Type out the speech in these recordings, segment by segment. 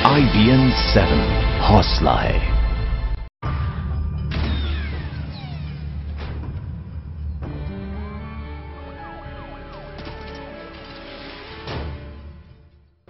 IBN 7 हौसला है।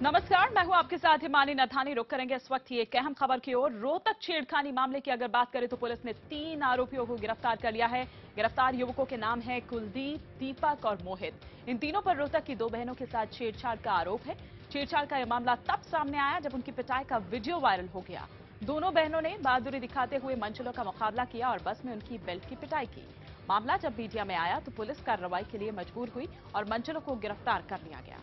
नमस्कार, मैं हूं आपके साथ हिमानी नथानी। रुक करेंगे इस वक्त की एक अहम खबर की ओर। रोहतक छेड़खानी मामले की अगर बात करें तो पुलिस ने 3 आरोपियों को गिरफ्तार कर लिया है। गिरफ्तार युवकों के नाम है कुलदीप, दीपक और मोहित। इन तीनों पर रोहतक की 2 बहनों के साथ छेड़छाड़ का आरोप है। छेड़छाड़ का यह मामला तब सामने आया जब उनकी पिटाई का वीडियो वायरल हो गया। दोनों बहनों ने बहादुरी दिखाते हुए मंचलों का मुकाबला किया और बस में उनकी बेल्ट की पिटाई की। मामला जब मीडिया में आया तो पुलिस कार्रवाई के लिए मजबूर हुई और मंचलों को गिरफ्तार कर लिया गया।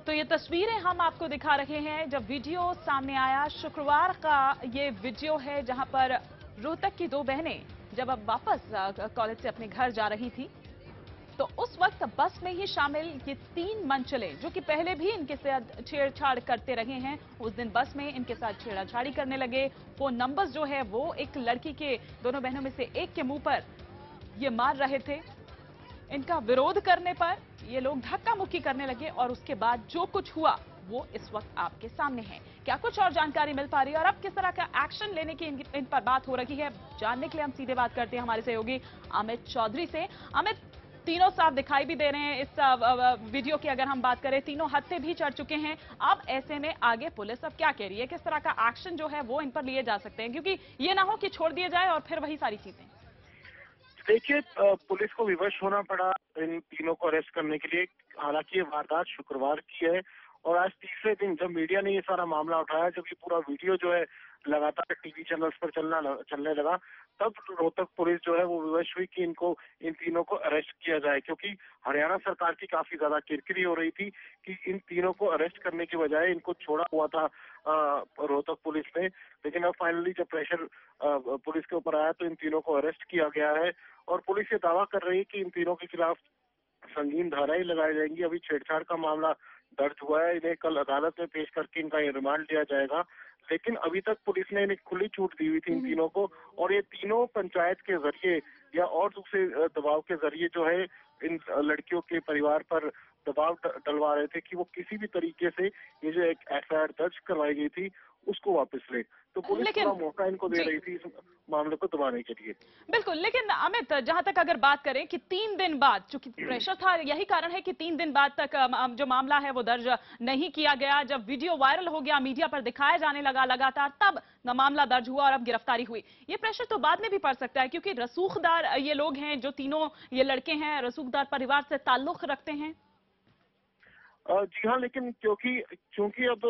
तो ये तस्वीरें हम आपको दिखा रहे हैं जब वीडियो सामने आया। शुक्रवार का ये वीडियो है जहां पर रोहतक की 2 बहनें जब अब वापस कॉलेज से अपने घर जा रही थी तो उस वक्त बस में ही शामिल ये 3 मंचले जो कि पहले भी इनके साथ छेड़छाड़ करते रहे हैं, उस दिन बस में इनके साथ छेड़छाड़ी करने लगे। फोन नंबर्स जो है वो एक लड़की के, दोनों बहनों में से एक के मुंह पर ये मार रहे थे। इनका विरोध करने पर ये लोग धक्का मुक्की करने लगे और उसके बाद जो कुछ हुआ वो इस वक्त आपके सामने है। क्या कुछ और जानकारी मिल पा रही है और अब किस तरह का एक्शन लेने की इन पर बात हो रही है, जानने के लिए हम सीधे बात करते हैं हमारे सहयोगी अमित चौधरी से। अमित, तीनों साफ दिखाई भी दे रहे हैं इस वीडियो की अगर हम बात करें, तीनों हत्थे भी चढ़ चुके हैं। अब ऐसे में आगे पुलिस अब क्या कह रही है, किस तरह का एक्शन जो है वो इन पर लिए जा सकते हैं, क्योंकि ये ना हो कि छोड़ दिए जाए और फिर वही सारी चीजें। देखिए, पुलिस को विवश होना पड़ा इन तीनों को अरेस्ट करने के लिए। हालांकि ये वारदात शुक्रवार की है और आज तीसरे दिन जब मीडिया ने ये सारा मामला उठाया, जब ये पूरा वीडियो जो है लगातार टीवी चैनल्स पर चलने लगा, तब रोहतक पुलिस जो है वो विवश हुई कि इन तीनों को अरेस्ट किया जाए, क्योंकि हरियाणा सरकार की काफी ज्यादा किरकिरी हो रही थी कि इन तीनों को अरेस्ट करने की बजाय इनको छोड़ा हुआ था रोहतक पुलिस ने। लेकिन अब फाइनली जब प्रेशर पुलिस के ऊपर आया तो इन तीनों को अरेस्ट किया गया है और पुलिस ये दावा कर रही है कि इन तीनों के खिलाफ संगीन धाराएं लगाई जाएंगी। अभी छेड़छाड़ का मामला दर्ज हुआ है, इन्हें कल अदालत में पेश करके इनका ये रिमांड लिया जाएगा। लेकिन अभी तक पुलिस ने इन्हें खुली छूट दी हुई थी इन तीनों को, और ये तीनों पंचायत के जरिए या और दूसरे दबाव के जरिए जो है इन लड़कियों के परिवार पर दबाव डलवा रहे थे कि वो किसी भी तरीके से ये जो एक एफआईआर दर्ज करवाई गई थी उसको वापस ले। तो पुलिस पूरा मौका इनको दे रही थी इस मामले को दबाने के लिए। बिल्कुल, लेकिन अमित, जहां तक अगर बात करें कि 3 दिन बाद, चूंकि प्रेशर था, यही कारण है कि 3 दिन बाद तक जो मामला है वो दर्ज नहीं किया गया। जब वीडियो वायरल हो गया, मीडिया पर दिखाया जाने लगा लगातार, तब मामला दर्ज हुआ और अब गिरफ्तारी हुई। ये प्रेशर तो बाद में भी पड़ सकता है क्योंकि रसूखदार ये लोग हैं, जो तीनों ये लड़के हैं, रसूखदार परिवार से ताल्लुक रखते हैं। जी हाँ, लेकिन क्योंकि अब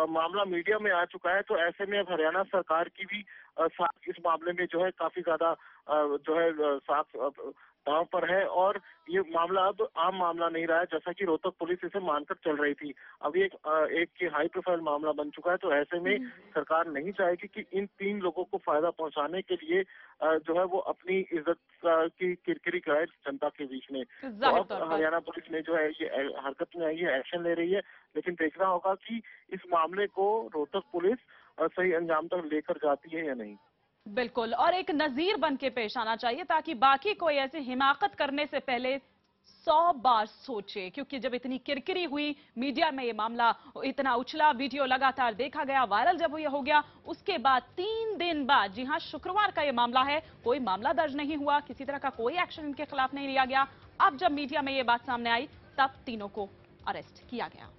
मामला मीडिया में आ चुका है तो ऐसे में अब हरियाणा सरकार की भी साथ इस मामले में जो है काफी ज्यादा जो है साथ दांव पर है, और ये मामला अब आम मामला नहीं रहा है जैसा कि रोहतक पुलिस इसे मानकर चल रही थी। अभी एक हाई प्रोफाइल मामला बन चुका है, तो ऐसे में सरकार नहीं चाहेगी कि इन 3 लोगों को फायदा पहुंचाने के लिए जो है वो अपनी इज्जत की किरकिरी कराए जनता के बीच में। तो अब हरियाणा पुलिस ने जो है ये हरकत में आई है, एक्शन ले रही है, लेकिन देखना होगा कि इस मामले को रोहतक पुलिस सही अंजाम तक लेकर जाती है या नहीं। बिल्कुल, और एक नजीर बन के पेश आना चाहिए ताकि बाकी कोई ऐसी हिमाकत करने से पहले 100 बार सोचे, क्योंकि जब इतनी किरकिरी हुई, मीडिया में ये मामला इतना उछला, वीडियो लगातार देखा गया, वायरल जब ये हो गया, उसके बाद 3 दिन बाद, जी हां, शुक्रवार का ये मामला है, कोई मामला दर्ज नहीं हुआ, किसी तरह का कोई एक्शन इनके खिलाफ नहीं लिया गया। अब जब मीडिया में ये बात सामने आई तब तीनों को अरेस्ट किया गया।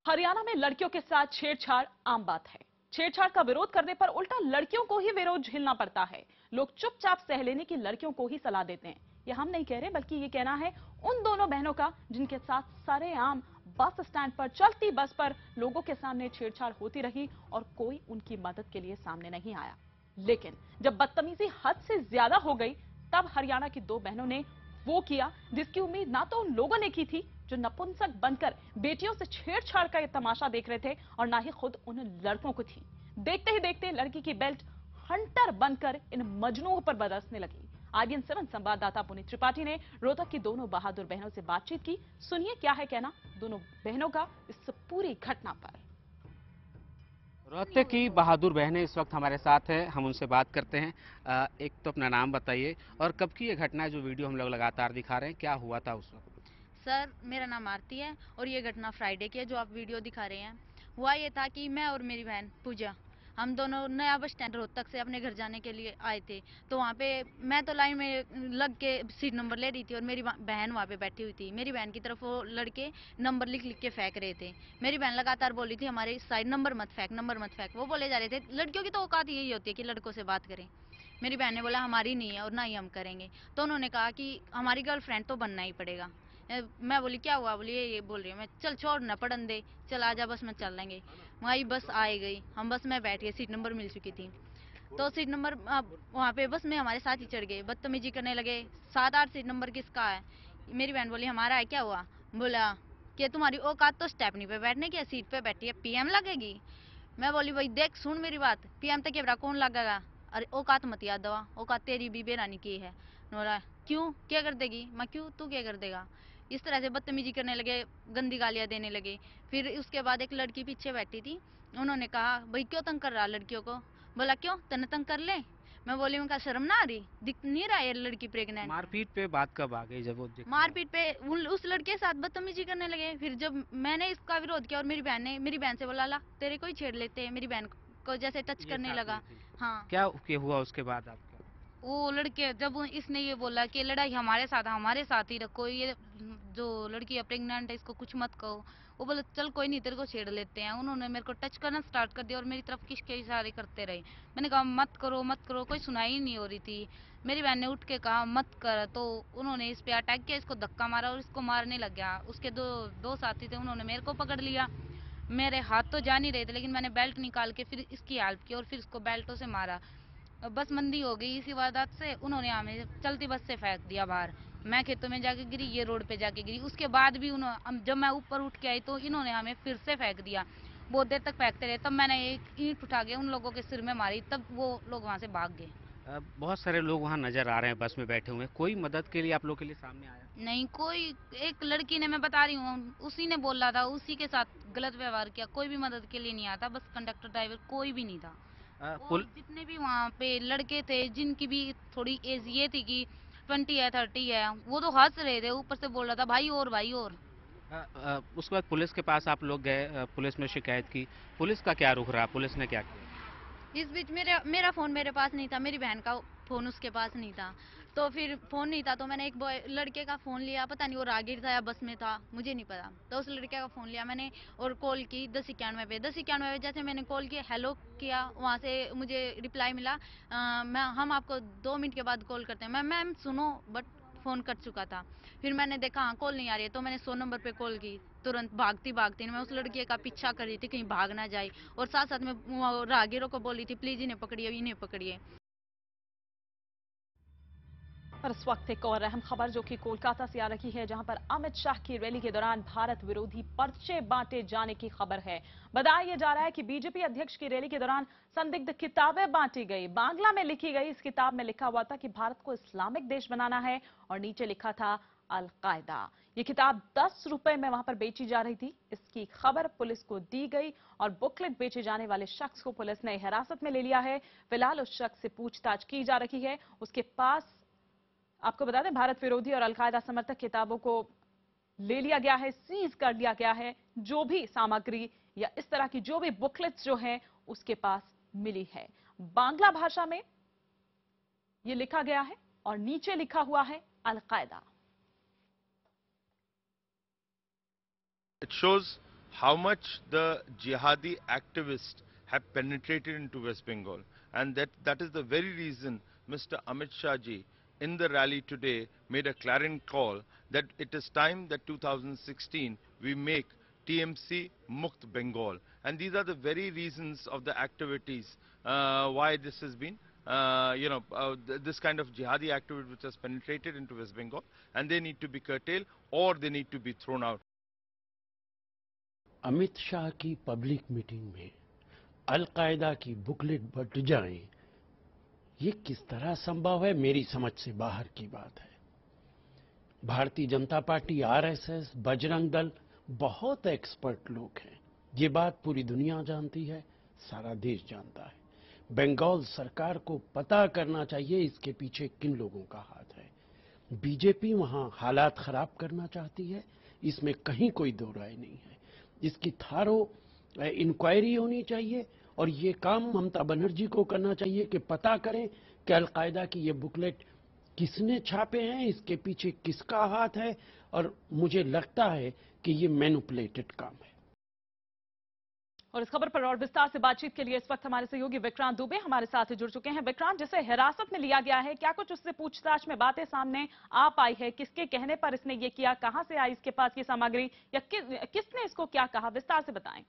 हरियाणा में लड़कियों के साथ छेड़छाड़ आम बात है। छेड़छाड़ का विरोध करने पर उल्टा लड़कियों को ही विरोध झेलना पड़ता है। लोग चुपचाप सह लेने की लड़कियों को ही सलाह देते हैं। ये हम नहीं कह रहे, बल्कि ये कहना है उन दोनों बहनों का जिनके साथ सरेआम बस स्टैंड पर, चलती बस पर लोगों के सामने छेड़छाड़ होती रही और कोई उनकी मदद के लिए सामने नहीं आया। लेकिन जब बदतमीजी हद से ज्यादा हो गई, तब हरियाणा की 2 बहनों ने वो किया जिसकी उम्मीद ना तो उन लोगों ने की थी जो नपुंसक बनकर बेटियों से छेड़छाड़ का ये तमाशा देख रहे थे, और ना ही खुद उन लड़कों को थी। देखते ही देखते लड़की की बेल्ट हंटर बनकर इन मजनुओं पर बरसने लगी। IBN 7 संवाददाता पुनीत त्रिपाठी ने रोहतक की दोनों बहादुर बहनों से बातचीत की। सुनिए क्या है कहना दोनों बहनों का इस पूरी घटना पर। रोहतक की बहादुर बहनें इस वक्त हमारे साथ है, हम उनसे बात करते हैं। एक तो अपना नाम बताइए और कब की ये घटना है जो वीडियो हम लोग लगातार दिखा रहे हैं, क्या हुआ था उस वक्त? सर, मेरा नाम आरती है और ये घटना फ्राइडे की है जो आप वीडियो दिखा रहे हैं। हुआ ये था कि मैं और मेरी बहन पूजा, हम दोनों नया बस स्टैंड रोहतक से अपने घर जाने के लिए आए थे। तो वहाँ पे मैं तो लाइन में लग के सीट नंबर ले रही थी और मेरी बहन वहाँ पे बैठी हुई थी। मेरी बहन की तरफ वो लड़के नंबर लिख लिख के फेंक रहे थे। मेरी बहन लगातार बोल रही थी हमारे साइड नंबर मत फेंक, नंबर मत फेंक। वो बोले जा रहे थे। लड़कियों की तो औकात यही होती है कि लड़कों से बात करें। मेरी बहन ने बोला हमारी नहीं है और ना ही हम करेंगे। तो उन्होंने कहा कि हमारी गर्लफ्रेंड तो बनना ही पड़ेगा। मैं बोली क्या हुआ? बोली ये बोल रही हूँ मैं। चल छोड़ ना पड़न दे, चल आजा बस में चल लेंगे। वही बस आई गई, हम बस में बैठ गए, सीट नंबर मिल चुकी थी। तो सीट नंबर वहाँ पे बस में हमारे साथ ही चढ़ गए, बदतमीजी करने लगे। 7-8 सीट नंबर किसका है? मेरी बहन बोली हमारा है। क्या हुआ? बोला कि तुम्हारी औकात तो स्टेपनी पे बैठने की, सीट पे बैठी है, पीएम लगेगी। मैं बोली भाई देख सुन मेरी बात, पीएम तक के कौन लगेगा? अरे औकात मत याद दवा, औकात तेरी बीबी रानी की है। नोरा क्यों क्या कर देगी? मैं क्यों, तू क्या कर देगा? इस तरह से बदतमीजी करने लगे, गंदी गालियां देने लगे। फिर उसके बाद एक लड़की पीछे बैठी थी, उन्होंने कहा भाई क्यों तंग कर रहा लड़कियों को? बोला क्यों तने तंग कर ले। मैं बोली उनका शर्म ना आ रही? दिख नहीं रहा ये लड़की प्रेग्नेंट? मारपीट पे बात कब आ गई जब वो मारपीट पे उस लड़के के साथ बदतमीजी करने लगे। फिर जब मैंने इसका विरोध किया और मेरी बहन से बोला ला तेरे को ही छेड़ लेते हैं, मेरी बहन को जैसे टच करने लगा। हाँ, क्या हुआ उसके बाद आपका? वो लड़के जब इसने ये बोला कि लड़ाई हमारे साथ ही रखो, ये जो लड़की है प्रेग्नेंट है इसको कुछ मत कहो। वो बोले चल कोई नहीं तेरे को छेड़ लेते हैं। उन्होंने मेरे को टच करना स्टार्ट कर दिया और मेरी तरफ किसके इशारे करते रहे। मैंने कहा मत करो मत करो, कोई सुनाई ही नहीं हो रही थी। मेरी बहन ने उठ के कहा मत कर, तो उन्होंने इस पे अटैक किया, इसको धक्का मारा और इसको मारने लग गया। उसके दो दो साथी थे, उन्होंने मेरे को पकड़ लिया। मेरे हाथ तो जा नहीं रहे थे लेकिन मैंने बेल्ट निकाल के फिर इसकी हेल्प की और फिर इसको बेल्टों से मारा। बस मंदी हो गई इसी वारदात से। उन्होंने हमें चलती बस से फेंक दिया बाहर। मैं खेतों में जाके गिरी, ये रोड पे जाके गिरी। उसके बाद भी उन्होंने, जब मैं ऊपर उठ के आई तो इन्होंने हमें फिर से फेंक दिया। बहुत देर तक फेंकते रहे, तब मैंने एक ईंट उठा के उन लोगों के सिर में मारी, तब वो लोग वहां से भाग गए। बहुत सारे लोग वहाँ नजर आ रहे हैं बस में बैठे हुए, कोई मदद के लिए आप लोग के लिए सामने आया? नहीं कोई, एक लड़की ने, मैं बता रही हूँ, उसी ने बोला था, उसी के साथ गलत व्यवहार किया। कोई भी मदद के लिए नहीं आता, बस कंडक्टर ड्राइवर कोई भी नहीं था। और जितने भी वहाँ पे लड़के थे जिनकी भी थोड़ी एज ये थी कि 20 है 30 है, वो तो हंस रहे थे, ऊपर से बोल रहा था भाई और भाई और। उसके बाद पुलिस के पास आप लोग गए, पुलिस में शिकायत की, पुलिस का क्या रुख रहा, पुलिस ने क्या किया? इस बीच मेरा फोन मेरे पास नहीं था, मेरी बहन का फोन उसके पास नहीं था। तो फिर फोन नहीं था तो मैंने एक लड़के का फोन लिया, पता नहीं वो राहगीर था या बस में था, मुझे नहीं पता। तो उस लड़के का फोन लिया मैंने और कॉल की 1091 पे। 1091 जैसे मैंने कॉल किया, हेलो किया, वहाँ से मुझे रिप्लाई मिला, हम आपको 2 मिनट के बाद कॉल करते हैं। मैम सुनो, बट फोन कट चुका था। फिर मैंने देखा हाँ कॉल नहीं आ रही है, तो मैंने 100 नंबर पे कॉल की। तुरंत भागती भागती मैं उस लड़के का पीछा कर रही थी कहीं भाग ना जाए, और साथ साथ में राहगीरों को बोली थी प्लीज इन्हें पकड़िए इन्हें पकड़िए। पर इस वक्त एक और अहम खबर जो कि कोलकाता से आ रही है, जहां पर अमित शाह की रैली के दौरान भारत विरोधी पर्चे बांटे जाने की खबर है। बताया जा रहा है कि बीजेपी अध्यक्ष की रैली के दौरान संदिग्ध किताबें बांटी गई। बांग्ला में लिखी गई इस किताब में लिखा हुआ था कि भारत को इस्लामिक देश बनाना है और नीचे लिखा था अल-कायदा। ये किताब 10 रुपए में वहां पर बेची जा रही थी। इसकी खबर पुलिस को दी गई और बुकलेट बेचे जाने वाले शख्स को पुलिस ने हिरासत में ले लिया है। फिलहाल उस शख्स से पूछताछ की जा रही है। उसके पास, आपको बता दें, भारत विरोधी और अलकायदा समर्थक किताबों को ले लिया गया है, सीज कर लिया गया है। जो भी सामग्री या इस तरह की जो भी बुकलेट्स जो हैं उसके पास मिली है। बांग्ला भाषा में ये लिखा गया है और नीचे लिखा हुआ है al Qaeda. It shows how much the jihadi activists have penetrated into West Bengal, and that is the very reason Mr. Amit Shah ji in the rally today made a clarion call that it is time that 2016 we make TMC Mukt Bengal, and these are the very reasons of the activities why this has been this kind of jihadi activity which has penetrated into West Bengal, and they need to be curtailed or they need to be thrown out. Amit Shah की public meeting में al Qaeda की booklet बंट जाए, ये किस तरह संभव है? मेरी समझ से बाहर की बात है। भारतीय जनता पार्टी, आरएसएस, बजरंग दल बहुत एक्सपर्ट लोग हैं, ये बात पूरी दुनिया जानती है, सारा देश जानता है। बंगाल सरकार को पता करना चाहिए इसके पीछे किन लोगों का हाथ है। बीजेपी वहां हालात खराब करना चाहती है, इसमें कहीं कोई दो राय नहीं है। इसकी थारो इंक्वायरी होनी चाहिए और ये काम ममता बनर्जी को करना चाहिए कि पता करें कि अलकायदा की ये बुकलेट किसने छापे हैं, इसके पीछे किसका हाथ है। और मुझे लगता है कि ये मैनिपुलेटेड काम है। और इस खबर पर और विस्तार से बातचीत के लिए इस वक्त हमारे सहयोगी विक्रांत दुबे हमारे साथ जुड़ चुके हैं। विक्रांत, जिसे हिरासत में लिया गया है, क्या कुछ उससे पूछताछ में बातें सामने आ पाई है? किसके कहने पर इसने ये किया? कहां से आई इसके पास ये सामग्री, या किसने इसको क्या कहा? विस्तार से बताएं।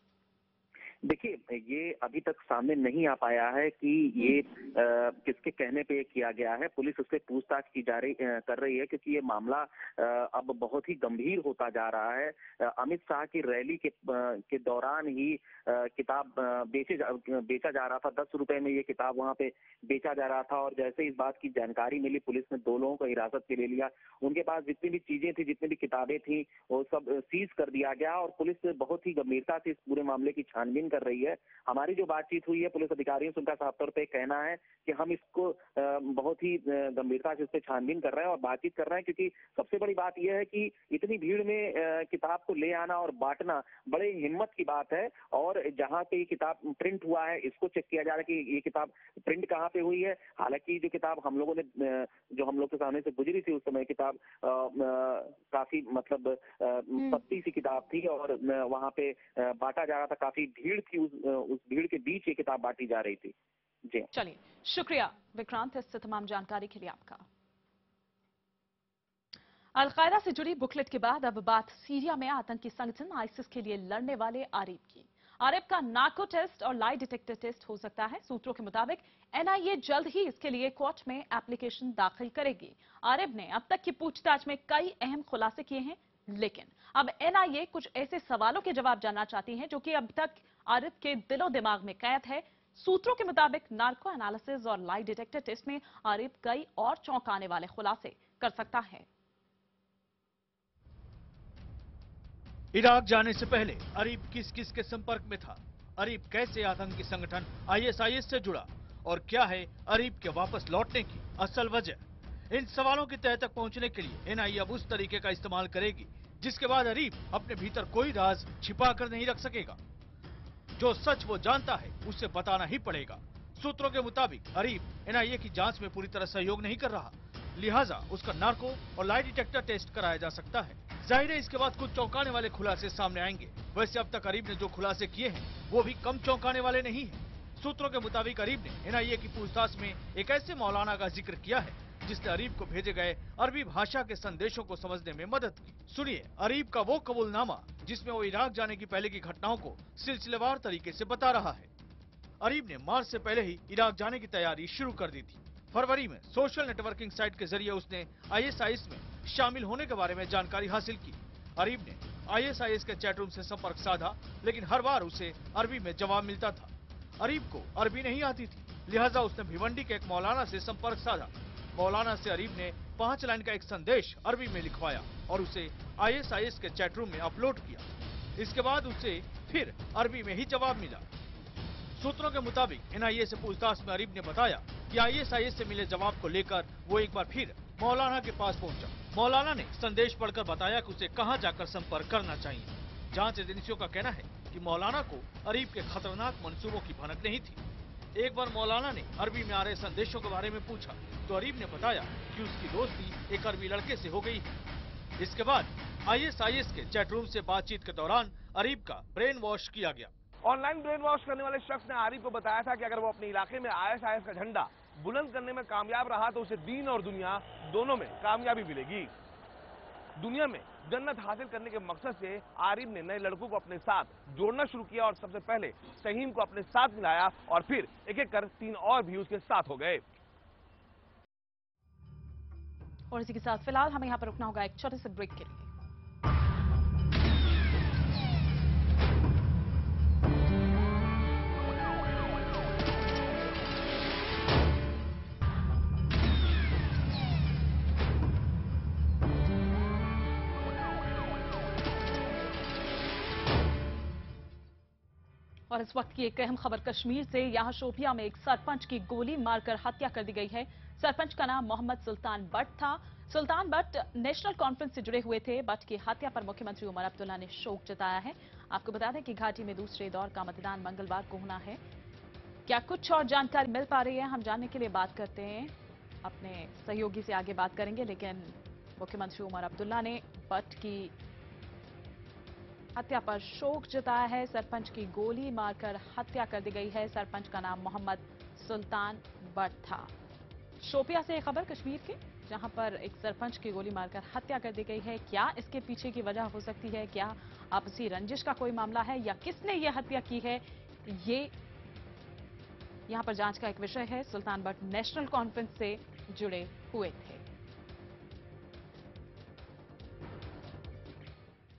देखिए, ये अभी तक सामने नहीं आ पाया है कि ये किसके कहने पे किया गया है। पुलिस उससे पूछताछ की कर रही है, क्योंकि ये मामला अब बहुत ही गंभीर होता जा रहा है। अमित शाह की रैली के दौरान ही किताब बेचा जा रहा था। 10 रुपए में ये किताब वहां पे बेचा जा रहा था, और जैसे इस बात की जानकारी मिली, पुलिस ने 2 लोगों को हिरासत में ले लिया। उनके पास जितनी भी चीजें थी, जितनी भी किताबें थी, वो सब सीज कर दिया गया, और पुलिस बहुत ही गंभीरता से इस पूरे मामले की छानबीन कर रही है। हमारी जो बातचीत हुई है पुलिस अधिकारियों से, उनका साफ तौर पे कहना है कि हम इसको बहुत ही गंभीरता से इस पे छानबीन कर रहे हैं और बातचीत कर रहे हैं, क्योंकि सबसे बड़ी बात यह है कि इतनी भीड़ में किताब को ले आना और बांटना बड़े हिम्मत की बात है। और जहां पे ये किताब प्रिंट हुआ है, इसको चेक किया जा रहा है कि ये किताब प्रिंट कहाँ पे हुई है। हालांकि जो किताब हम लोगों ने जो हम लोग के सामने से गुजरी थी, उस समय किताब काफी मतलब पतली सी किताब थी, और वहां पे बांटा जा रहा था। काफी भीड़ थी, उस भीड़ के बीच ये किताब बांटी जा रही थी। जी चलिए, शुक्रिया विक्रांत इस तमाम जानकारी के लिए आपका। अलकायदा से जुड़ी बुकलेट के बाद अब बात सीरिया में आतंकी संगठन आईसिस के लिए लड़ने वाले आरिफ की। आरिफ का नार्को टेस्ट और लाई डिटेक्टर टेस्ट हो सकता है। सूत्रों के मुताबिक एनआईए जल्द ही इसके लिए कोर्ट में एप्लीकेशन दाखिल करेगी। आरिफ ने अब तक की पूछताछ में कई अहम खुलासे किए हैं, लेकिन अब एनआईए कुछ ऐसे सवालों के जवाब जानना चाहती है जो कि अब तक आरिफ के दिलो दिमाग में कैद है। सूत्रों के मुताबिक नार्को एनालिसिस और लाई डिटेक्टर टेस्ट में आरिफ कई और चौंकाने वाले खुलासे कर सकता है। इराक जाने से पहले आरिफ किस किस के संपर्क में था? आरिफ कैसे आतंकी संगठन आईएसआईएस से जुड़ा? और क्या है आरिफ के वापस लौटने की असल वजह? इन सवालों की तह तक पहुंचने के लिए एनआईए अब उस तरीके का इस्तेमाल करेगी जिसके बाद आरिफ अपने भीतर कोई राज छिपा कर नहीं रख सकेगा। जो सच वो जानता है उसे बताना ही पड़ेगा। सूत्रों के मुताबिक आरिफ एनआईए की जांच में पूरी तरह सहयोग नहीं कर रहा, लिहाजा उसका नार्को और लाई डिटेक्टर टेस्ट कराया जा सकता है। जाहिर है इसके बाद कुछ चौंकाने वाले खुलासे सामने आएंगे। वैसे अब तक आरिफ ने जो खुलासे किए हैं वो भी कम चौंकाने वाले नहीं हैं। सूत्रों के मुताबिक आरिफ ने एनआईए की पूछताछ में एक ऐसे मौलाना का जिक्र किया है जिसने आरिफ को भेजे गए अरबी भाषा के संदेशों को समझने में मदद की। सुनिए आरिफ का वो कबूलनामा जिसमें वो इराक जाने की पहले की घटनाओं को सिलसिलेवार तरीके से बता रहा है। आरिफ ने मार्च से पहले ही इराक जाने की तैयारी शुरू कर दी थी। फरवरी में सोशल नेटवर्किंग साइट के जरिए उसने आईएसआईएस में शामिल होने के बारे में जानकारी हासिल की। आरिफ ने आईएसआईएस के चैट रूम से संपर्क साधा, लेकिन हर बार उसे अरबी में जवाब मिलता था। आरिफ को अरबी नहीं आती थी, लिहाजा उसने भिवंडी के एक मौलाना से संपर्क साधा। मौलाना से आरिफ ने 5 लाइन का एक संदेश अरबी में लिखवाया और उसे आईएसआईएस के चैट रूम में अपलोड किया। इसके बाद उसे फिर अरबी में ही जवाब मिला। सूत्रों के मुताबिक एनआईए से पूछताछ में आरिफ ने बताया कि आईएसआईएस से मिले जवाब को लेकर वो एक बार फिर मौलाना के पास पहुंचा। मौलाना ने संदेश पढ़कर बताया कि उसे कहां जाकर संपर्क करना चाहिए। जांच एजेंसियों का कहना है कि मौलाना को आरिफ के खतरनाक मंसूबों की भनक नहीं थी। एक बार मौलाना ने अरबी में आ रहे संदेशों के बारे में पूछा तो आरिफ ने बताया कि उसकी दोस्ती एक अरबी लड़के से हो गई है। इसके बाद आईएसआईएस के चैट रूम से बातचीत के दौरान आरिफ का ब्रेन वॉश किया गया। ऑनलाइन ब्रेन वॉश करने वाले शख्स ने आरिफ को बताया था कि अगर वो अपने इलाके में आईएसआईएस का झंडा बुलंद करने में कामयाब रहा तो उसे दीन और दुनिया दोनों में कामयाबी मिलेगी। दुनिया में जन्नत हासिल करने के मकसद से आरिफ ने नए लड़कों को अपने साथ जोड़ना शुरू किया और सबसे पहले सहीम को अपने साथ मिलाया और फिर एक एक कर 3 और भी उसके साथ हो गए। और इसी के साथ फिलहाल हमें यहाँ पर रुकना होगा एक छोटे से ब्रेक के लिए। और और इस वक्त की एक अहम खबर कश्मीर से। यहां शोपियां में एक सरपंच की गोली मारकर हत्या कर दी गई है। सरपंच का नाम मोहम्मद सुल्तान बट था। सुल्तान बट नेशनल कॉन्फ्रेंस से जुड़े हुए थे। बट की हत्या पर मुख्यमंत्री उमर अब्दुल्ला ने शोक जताया है। आपको बता दें कि घाटी में दूसरे दौर का मतदान मंगलवार को होना है। क्या कुछ और जानकारी मिल पा रही है, हम जानने के लिए बात करते हैं, अपने सहयोगी से आगे बात करेंगे। लेकिन मुख्यमंत्री उमर अब्दुल्ला ने बट की हत्या पर शोक जताया है। सरपंच की गोली मारकर हत्या कर दी गई है। सरपंच का नाम मोहम्मद सुल्तान बट था। शोपिया से खबर कश्मीर के, जहां पर एक सरपंच की गोली मारकर हत्या कर दी गई है। क्या इसके पीछे की वजह हो सकती है? क्या आपसी रंजिश का कोई मामला है या किसने यह हत्या की है? ये यहां पर जांच का एक विषय है। सुल्तान बट नेशनल कॉन्फ्रेंस से जुड़े हुए थे।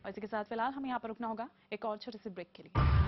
और इसी के साथ फिलहाल हमें यहां पर रुकना होगा एक और छोटे से ब्रेक के लिए।